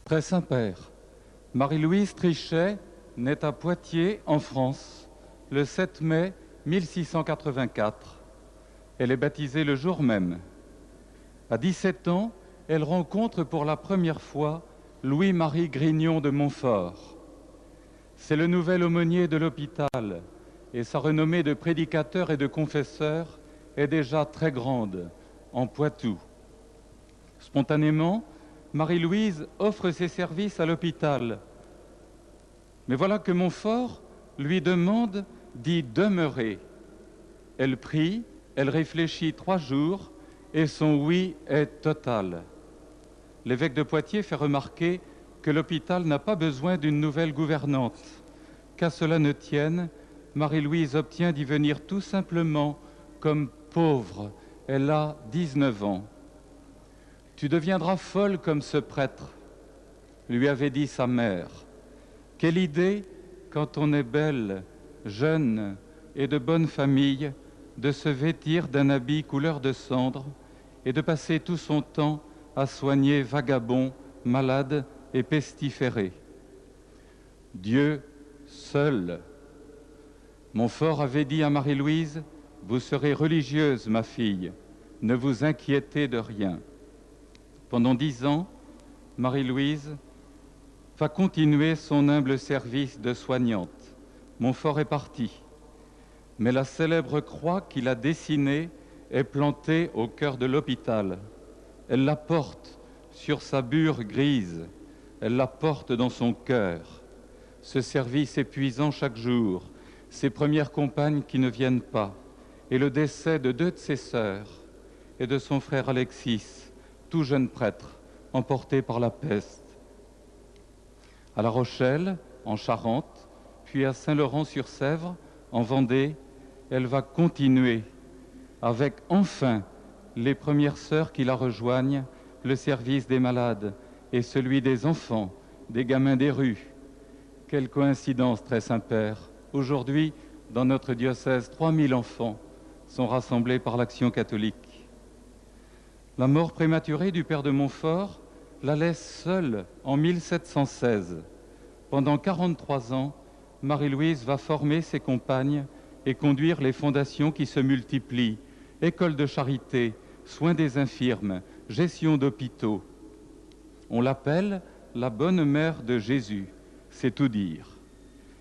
Très Saint-Père, Marie-Louise Trichet naît à Poitiers, en France, le 7 mai 1684. Elle est baptisée le jour même. À 17 ans, elle rencontre pour la première fois Louis-Marie Grignon de Montfort. C'est le nouvel aumônier de l'hôpital et sa renommée de prédicateur et de confesseur est déjà très grande en Poitou. Spontanément, Marie-Louise offre ses services à l'hôpital. Mais voilà que Montfort lui demande d'y demeurer. Elle prie, elle réfléchit 3 jours et son oui est total. L'évêque de Poitiers fait remarquer que l'hôpital n'a pas besoin d'une nouvelle gouvernante. Qu'à cela ne tienne, Marie-Louise obtient d'y venir tout simplement comme pauvre. Elle a 19 ans. « Tu deviendras folle comme ce prêtre », lui avait dit sa mère. Quelle idée, quand on est belle, jeune et de bonne famille, de se vêtir d'un habit couleur de cendre et de passer tout son temps à soigner vagabonds, malades et pestiférés. Dieu seul. Montfort avait dit à Marie-Louise, « Vous serez religieuse, ma fille, ne vous inquiétez de rien ». Pendant 10 ans, Marie-Louise va continuer son humble service de soignante. Montfort est parti, mais la célèbre croix qu'il a dessinée est plantée au cœur de l'hôpital. Elle la porte sur sa bure grise, elle la porte dans son cœur. Ce service épuisant chaque jour, ses premières compagnes qui ne viennent pas, et le décès de 2 de ses sœurs et de son frère Alexis, tout jeune prêtre, emporté par la peste. À La Rochelle, en Charente, puis à Saint-Laurent-sur-Sèvre, en Vendée, elle va continuer avec enfin les premières sœurs qui la rejoignent, le service des malades et celui des enfants, des gamins des rues. Quelle coïncidence, très Saint-Père. Aujourd'hui, dans notre diocèse, 3000 enfants sont rassemblés par l'Action catholique. La mort prématurée du père de Montfort la laisse seule en 1716. Pendant 43 ans, Marie-Louise va former ses compagnes et conduire les fondations qui se multiplient, écoles de charité, soins des infirmes, gestion d'hôpitaux. On l'appelle la bonne mère de Jésus, c'est tout dire.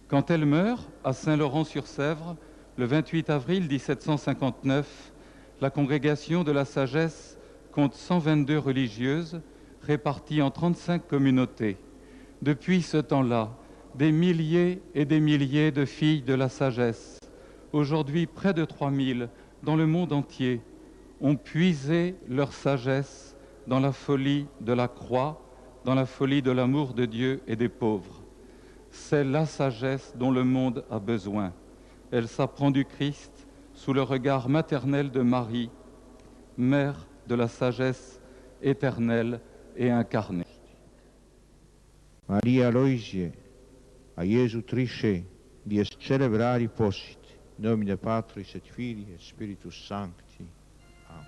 Quand elle meurt à Saint-Laurent-sur-Sèvre, le 28 avril 1759, la congrégation de la sagesse compte 122 religieuses réparties en 35 communautés. Depuis ce temps-là, des milliers et des milliers de filles de la sagesse, aujourd'hui près de 3000 dans le monde entier, ont puisé leur sagesse dans la folie de la croix, dans la folie de l'amour de Dieu et des pauvres. C'est la sagesse dont le monde a besoin. Elle s'apprend du Christ sous le regard maternel de Marie, mère de la sagesse éternelle et incarnée. Maria Loisie, a Iesu Trichet, dies celebrari possit, nomine Patris et Filii et Spiritus Sancti. Amen.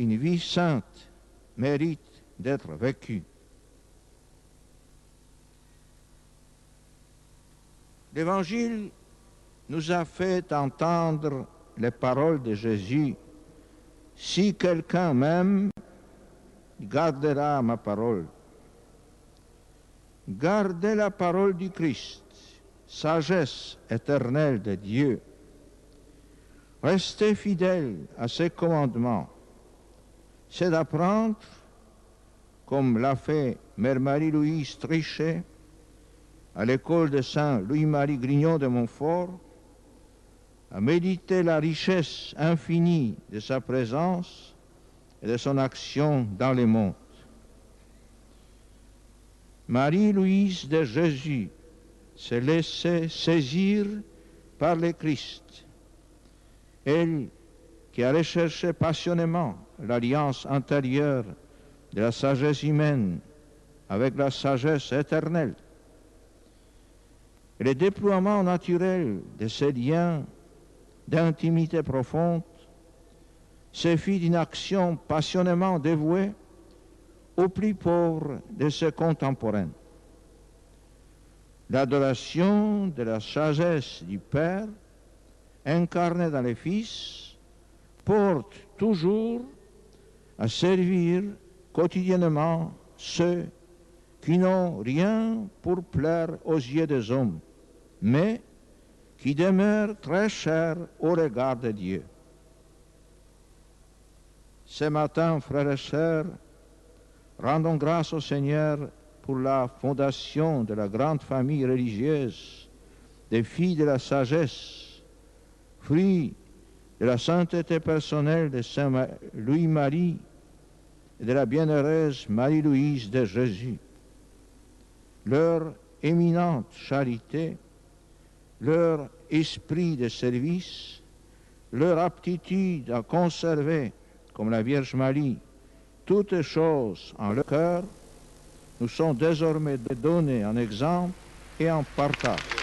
une vie sainte mérite d'être vécue. L'Évangile nous a fait entendre les paroles de Jésus. Si quelqu'un m'aime, il gardera ma parole. Gardez la parole du Christ, sagesse éternelle de Dieu. Restez fidèles à ses commandements. C'est d'apprendre, comme l'a fait Mère Marie-Louise Trichet, à l'école de Saint Louis-Marie Grignon de Montfort, à méditer la richesse infinie de sa présence et de son action dans le monde. Marie-Louise de Jésus s'est laissée saisir par le Christ. Elle qui a recherché passionnément l'alliance intérieure de la sagesse humaine avec la sagesse éternelle. Et le déploiement naturel de ces liens d'intimité profonde se fit d'une action passionnément dévouée aux plus pauvres de ses contemporains. L'adoration de la sagesse du Père, incarnée dans le Fils, porte toujours à servir quotidiennement ceux qui n'ont rien pour plaire aux yeux des hommes, mais qui demeurent très chers au regard de Dieu. Ce matin, frères et sœurs, rendons grâce au Seigneur pour la fondation de la grande famille religieuse des filles de la sagesse, fruit de la sainteté personnelle de Saint Louis-Marie et de la bienheureuse Marie-Louise de Jésus. Leur éminente charité, leur esprit de service, leur aptitude à conserver, comme la Vierge Marie, toutes choses en leur cœur, nous sont désormais donnés en exemple et en partage.